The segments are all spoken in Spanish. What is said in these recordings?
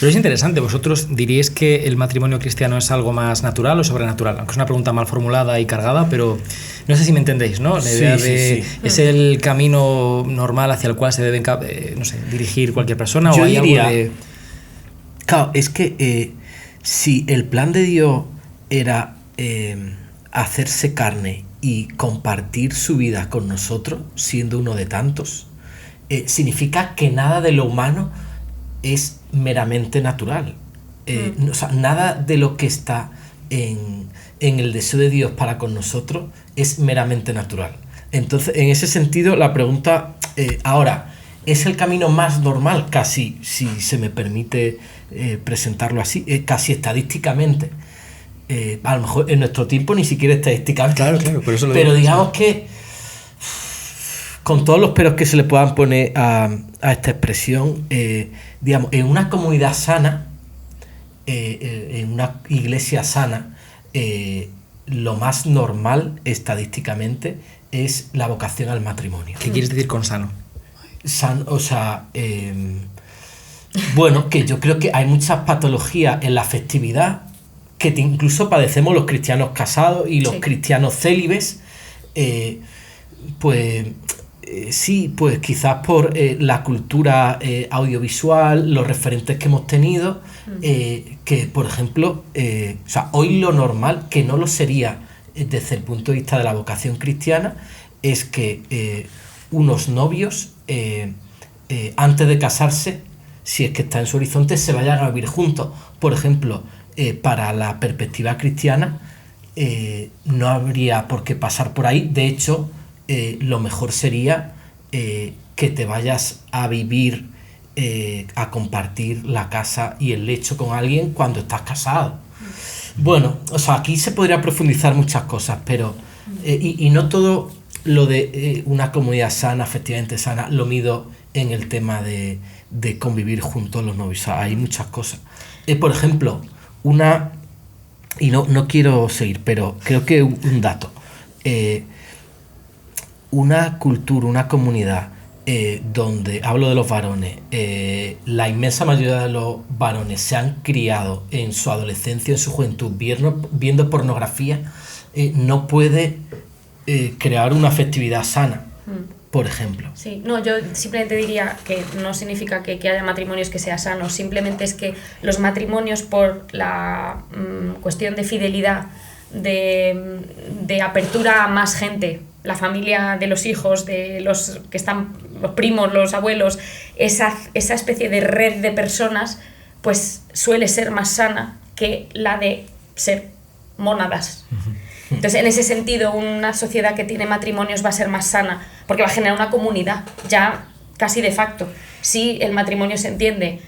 Pero es interesante, vosotros diríais que el matrimonio cristiano es algo más natural o sobrenatural, aunque es una pregunta mal formulada y cargada, pero no sé si me entendéis, ¿no? La idea de ¿es el camino normal hacia el cual se debe, no sé, dirigir cualquier persona? Yo ¿O hay diría, algo de...? Claro, es que si el plan de Dios era hacerse carne y compartir su vida con nosotros, siendo uno de tantos, significa que nada de lo humano es meramente natural. O sea, nada de lo que está en el deseo de Dios para con nosotros es meramente natural. Entonces, en ese sentido, la pregunta ahora, ¿es el camino más normal? Casi, si se me permite presentarlo así, casi estadísticamente. A lo mejor en nuestro tiempo ni siquiera estadísticamente. Claro, por eso lo pero digo. digamos que con todos los peros que se le puedan poner a esta expresión, digamos, en una comunidad sana, en una iglesia sana, lo más normal estadísticamente es la vocación al matrimonio. ¿Qué quieres decir con sano? O sea, bueno, que yo creo que hay muchas patologías en la afectividad que incluso padecemos los cristianos casados y los cristianos célibes, sí, pues quizás por la cultura audiovisual, los referentes que hemos tenido, que por ejemplo, o sea, hoy lo normal, que no lo sería desde el punto de vista de la vocación cristiana, es que unos novios, antes de casarse, si es que está en su horizonte, se vayan a vivir juntos. Por ejemplo, para la perspectiva cristiana, no habría por qué pasar por ahí. De hecho, lo mejor sería que te vayas a vivir, a compartir la casa y el lecho con alguien cuando estás casado. Bueno, o sea, aquí se podría profundizar muchas cosas, pero y no todo lo de una comunidad sana, efectivamente sana, lo mido en el tema de convivir juntos los novios. O sea, hay muchas cosas. Por ejemplo, y no quiero seguir, pero creo que un dato. Una cultura, una comunidad donde, hablo de los varones, la inmensa mayoría de los varones se han criado en su adolescencia, en su juventud, viendo pornografía, no puede crear una afectividad sana, por ejemplo. Sí, no, yo simplemente diría que no significa que haya matrimonios que sean sanos, simplemente es que los matrimonios, por la cuestión de fidelidad, de apertura a más gente, la familia de los hijos, de los que están, los primos, los abuelos, esa especie de red de personas, pues suele ser más sana que la de ser mónadas. Entonces, en ese sentido, una sociedad que tiene matrimonios va a ser más sana, porque va a generar una comunidad, ya casi de facto. Si el matrimonio se entiende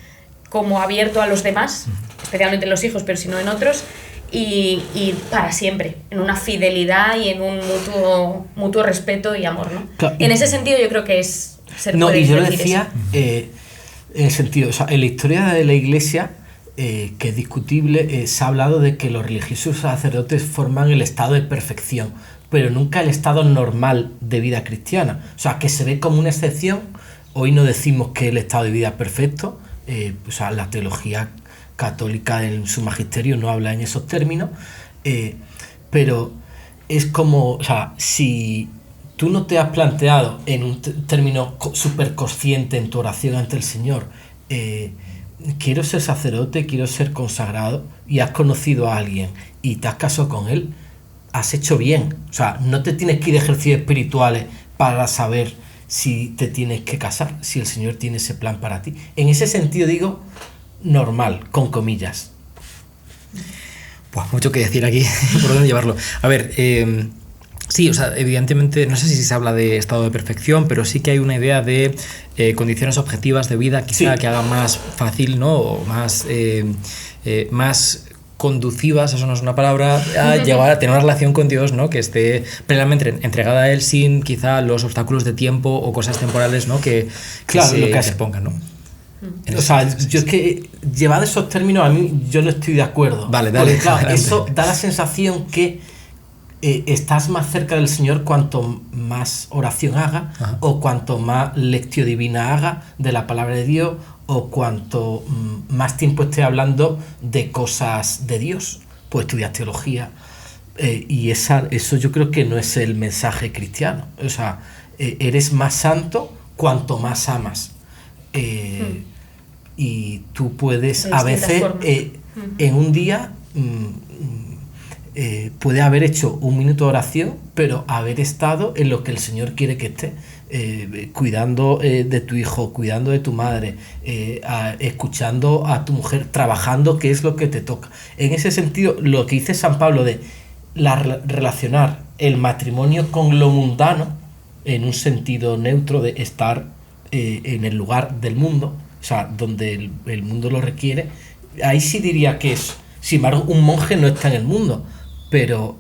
como abierto a los demás, especialmente en los hijos, pero si no en otros, y para siempre, en una fidelidad y en un mutuo respeto y amor, ¿no? Claro. En ese sentido yo creo que es... No, y yo lo decía en el sentido, o sea, en la historia de la Iglesia, que es discutible, se ha hablado de que los religiosos sacerdotes forman el estado de perfección, pero nunca el estado normal de vida cristiana. O sea, que se ve como una excepción. Hoy no decimos que el estado de vida es perfecto, o sea, la teología católica en su magisterio no habla en esos términos, pero es como, o sea, si tú no te has planteado en un término súper consciente en tu oración ante el Señor, quiero ser sacerdote, quiero ser consagrado, y has conocido a alguien y te has casado con él, has hecho bien. O sea, no te tienes que ir a ejercicios espirituales para saber si te tienes que casar, si el Señor tiene ese plan para ti. En ese sentido digo normal, con comillas. Pues mucho que decir aquí, por dónde llevarlo. A ver, sí, o sea, evidentemente, no sé si se habla de estado de perfección, pero sí que hay una idea de condiciones objetivas de vida, quizá que haga más fácil, ¿no? O más conducivas, eso no es una palabra, a llevar a tener una relación con Dios, ¿no? Que esté plenamente entregada a Él, sin quizá los obstáculos de tiempo o cosas temporales, ¿no? Que se pongan, ¿no? O sea, yo es que llevado esos términos a mí yo no estoy de acuerdo. Vale, dale. Porque, claro, eso da la sensación que estás más cerca del Señor cuanto más oración haga, o cuanto más lectio divina haga de la palabra de Dios, o cuanto más tiempo estés hablando de cosas de Dios, pues estudias teología. Y eso yo creo que no es el mensaje cristiano. O sea, eres más santo cuanto más amas. Y tú puedes, a veces, en un día, puede haber hecho un minuto de oración, pero haber estado en lo que el Señor quiere que esté, cuidando de tu hijo, cuidando de tu madre, escuchando a tu mujer, trabajando, que es lo que te toca. En ese sentido, lo que dice San Pablo de relacionar el matrimonio con lo mundano, en un sentido neutro de estar en el lugar del mundo, o sea, donde el mundo lo requiere, ahí sí diría que es, sin embargo, un monje no está en el mundo, pero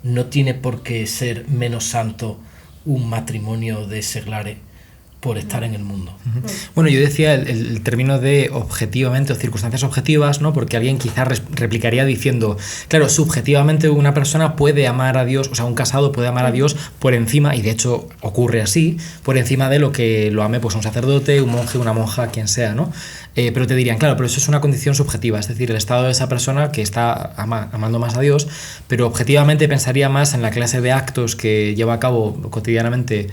no tiene por qué ser menos santo un matrimonio de seglares por estar en el mundo. Bueno, yo decía el término de objetivamente o circunstancias objetivas, ¿no? Porque alguien quizás replicaría diciendo, claro, subjetivamente una persona puede amar a Dios, o sea, un casado puede amar a Dios por encima, y de hecho ocurre así, por encima de lo que lo ame pues un sacerdote, un monje, una monja, quien sea, ¿no? Pero te dirían, claro, pero eso es una condición subjetiva, es decir, el estado de esa persona que está amando más a Dios, pero objetivamente pensaría más en la clase de actos que lleva a cabo cotidianamente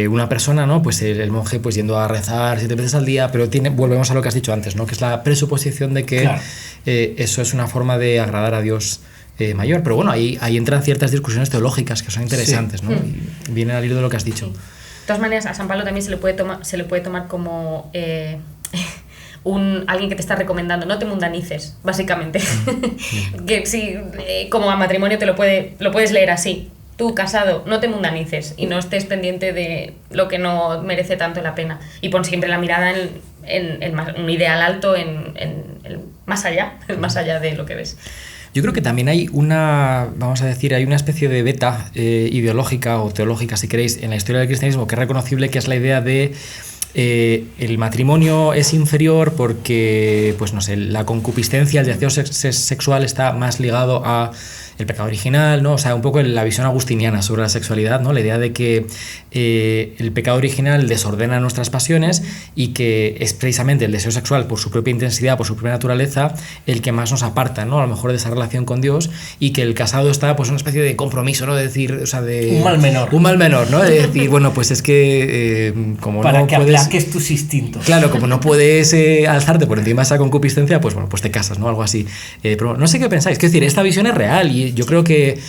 una persona, ¿no? Pues el monje pues yendo a rezar 7 veces al día, pero volvemos a lo que has dicho antes, ¿no? Que es la presuposición de que claro, eso es una forma de agradar a Dios mayor. Pero bueno, ahí entran ciertas discusiones teológicas que son interesantes, ¿no? Y vienen al hilo de lo que has dicho. De todas maneras, a San Pablo también se le puede tomar como alguien que te está recomendando, no te mundanices, básicamente. Que sí, como a matrimonio lo puedes leer así. Tú, casado, no te mundanices y no estés pendiente de lo que no merece tanto la pena. Y pon siempre la mirada en un ideal alto, en el más allá de lo que ves. Yo creo que también hay una especie de beta ideológica o teológica, si queréis, en la historia del cristianismo que es reconocible, que es la idea de el matrimonio es inferior porque, pues no sé, la concupiscencia, el deseo sexual está más ligado a el pecado original, ¿no? O sea, un poco la visión agustiniana sobre la sexualidad, ¿no? La idea de que el pecado original desordena nuestras pasiones y que es precisamente el deseo sexual, por su propia intensidad, por su propia naturaleza, el que más nos aparta, ¿no? A lo mejor de esa relación con Dios, y que el casado está, pues, en una especie de compromiso, ¿no? De decir, o sea, de... Un mal menor. Un mal menor, ¿no? De decir, bueno, pues es que como para no que puedes... aplaques tus instintos. Claro, como no puedes alzarte por encima de esa concupiscencia, pues bueno, pues te casas, ¿no? Algo así. Pero no sé qué pensáis. Es decir, esta visión es real y yo creo que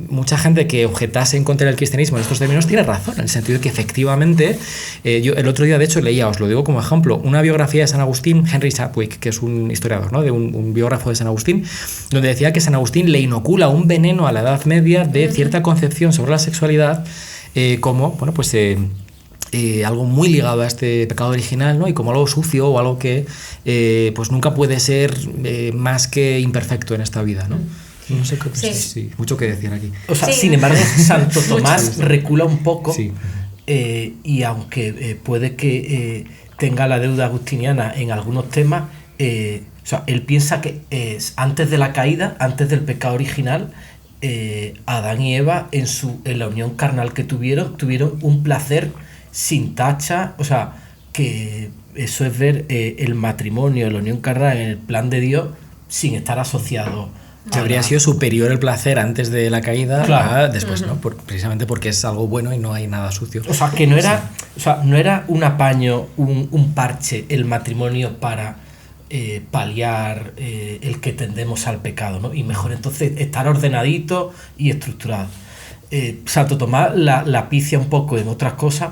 mucha gente que objetase en contra del cristianismo en estos términos tiene razón, en el sentido de que efectivamente, yo el otro día de hecho leía, os lo digo como ejemplo, una biografía de San Agustín, Henry Chadwick, que es un historiador, ¿no? De un biógrafo de San Agustín, donde decía que San Agustín le inocula un veneno a la Edad Media de cierta concepción sobre la sexualidad como, bueno, pues... algo muy ligado a este pecado original, ¿no? Y como algo sucio o algo que pues nunca puede ser más que imperfecto en esta vida, ¿no? No sé qué pensáis. Sí, mucho que decir aquí. O sea, sí. Sin embargo, Santo Tomás recula un poco, sí. Y aunque puede que tenga la deuda agustiniana en algunos temas, o sea, él piensa que antes de la caída, antes del pecado original, Adán y Eva en la unión carnal que tuvieron un placer sin tacha, o sea, que eso es ver el matrimonio, la unión carnal en el plan de Dios sin estar asociado. Que habría sido superior el placer antes de la caída a después, ¿no? Precisamente porque es algo bueno y no hay nada sucio. O sea, que no era un apaño, un parche el matrimonio para paliar el que tendemos al pecado, ¿no? Y mejor entonces estar ordenadito y estructurado. Santo Tomás la picia un poco en otras cosas.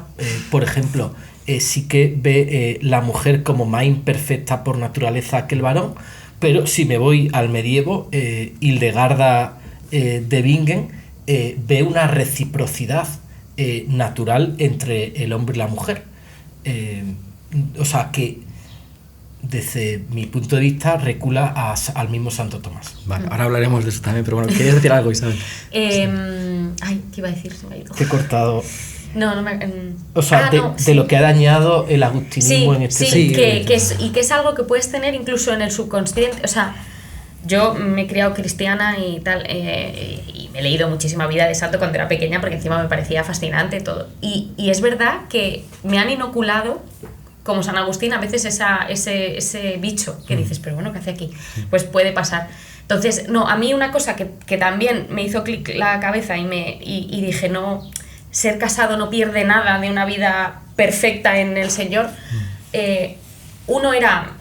Por ejemplo, sí que ve la mujer como más imperfecta por naturaleza que el varón, pero si me voy al medievo, Hildegarda de Bingen ve una reciprocidad natural entre el hombre y la mujer. O sea que desde mi punto de vista recula al mismo Santo Tomás. Vale, ahora hablaremos de eso también, pero bueno, ¿querías decir algo, Isabel? Ay, ¿qué iba a decir? Se me ha ido. Te he cortado. No me... O sea, de lo que ha dañado el agustinismo en este sentido. Sí, que es algo que puedes tener incluso en el subconsciente. O sea, yo me he criado cristiana y tal, y me he leído muchísima vida de santo cuando era pequeña porque encima me parecía fascinante todo. Y es verdad que me han inoculado como San Agustín, a veces ese bicho que dices, pero bueno, ¿qué hace aquí? Pues puede pasar. Entonces, no, a mí una cosa que también me hizo clic la cabeza y dije, no, ser casado no pierde nada de una vida perfecta en el Señor. Uno era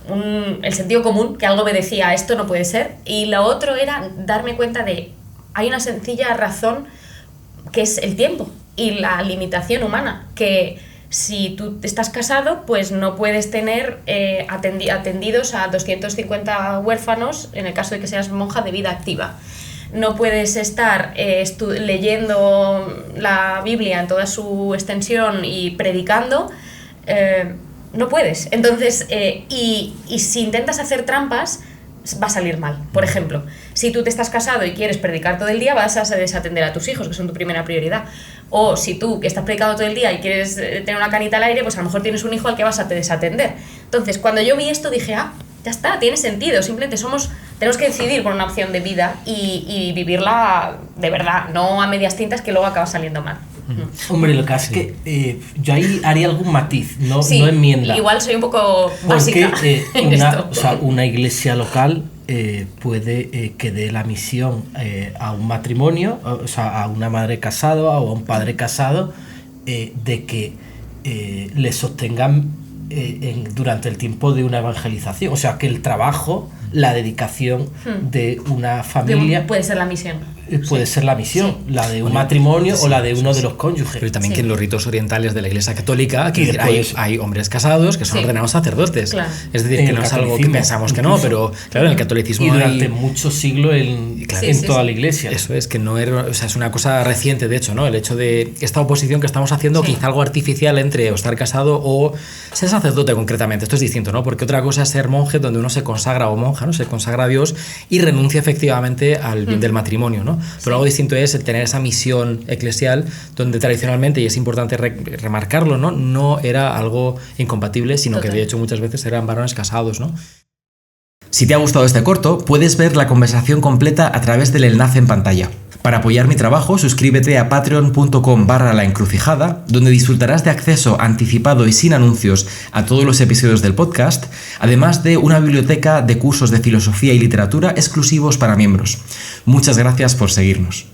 el sentido común, que algo me decía, esto no puede ser, y lo otro era darme cuenta de, hay una sencilla razón que es el tiempo y la limitación humana, que si tú estás casado, pues no puedes tener atendidos a 250 huérfanos en el caso de que seas monja de vida activa. No puedes estar leyendo la Biblia en toda su extensión y predicando, no puedes. Entonces, y si intentas hacer trampas, va a salir mal. Por ejemplo, si tú te estás casado y quieres predicar todo el día, vas a desatender a tus hijos, que son tu primera prioridad. O si tú, que estás predicando todo el día y quieres tener una canita al aire, pues a lo mejor tienes un hijo al que vas a desatender. Entonces, cuando yo vi esto, dije, ya está, tiene sentido. Simplemente tenemos que decidir por una opción de vida y vivirla de verdad, no a medias tintas que luego acaba saliendo mal. Hombre, lo que hace es que yo ahí haría algún matiz, no enmienda. Igual soy un poco básica. Porque una iglesia local puede que dé la misión a un matrimonio, o sea, a una madre casada o a un padre casado, de que le sostengan durante el tiempo de una evangelización. O sea, que el trabajo, la dedicación de una familia puede ser la misión. Puede ser la misión, la de un matrimonio o la de uno de los cónyuges. Pero también que en los ritos orientales de la Iglesia Católica hay hombres casados que son ordenados sacerdotes. Claro. Es decir, que no es algo que pensamos que no, pero claro, en el catolicismo y durante muchos siglos en toda la Iglesia. Eso es, que no era, o sea, es una cosa reciente, de hecho, ¿no? El hecho de esta oposición que estamos haciendo, quizá algo artificial entre o estar casado o ser sacerdote concretamente. Esto es distinto, ¿no? Porque otra cosa es ser monje, donde uno se consagra, o monja, ¿no? Se consagra a Dios y renuncia efectivamente al bien del matrimonio, ¿no? Pero algo distinto es el tener esa misión eclesial, donde tradicionalmente, y es importante remarcarlo, no era algo incompatible, sino que de hecho muchas veces eran varones casados, ¿no? Si te ha gustado este corto, puedes ver la conversación completa a través del enlace en pantalla. Para apoyar mi trabajo, suscríbete a patreon.com/laencrucijada, donde disfrutarás de acceso anticipado y sin anuncios a todos los episodios del podcast, además de una biblioteca de cursos de filosofía y literatura exclusivos para miembros. Muchas gracias por seguirnos.